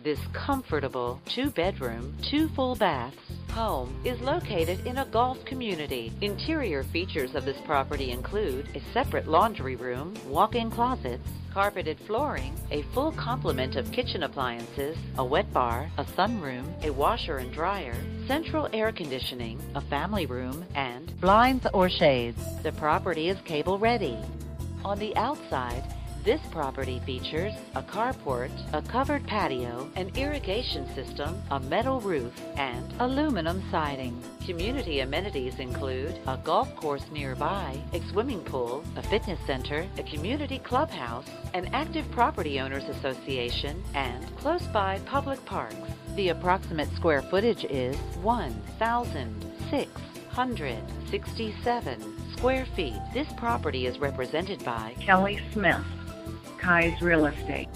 This comfortable 2-bedroom, 2 full baths home is located in a golf community. Interior features of this property include a separate laundry room, walk-in closets, carpeted flooring, a full complement of kitchen appliances, a wet bar, a sunroom, a washer and dryer, central air conditioning, a family room, and blinds or shades. The property is cable ready. On the outside, this property features a carport, a covered patio, an irrigation system, a metal roof, and aluminum siding. Community amenities include a golf course nearby, a swimming pool, a fitness center, a community clubhouse, an active property owners association, and close by public parks. The approximate square footage is 1,667 square feet. This property is represented by Kelley Smith, Kai's Real Estate.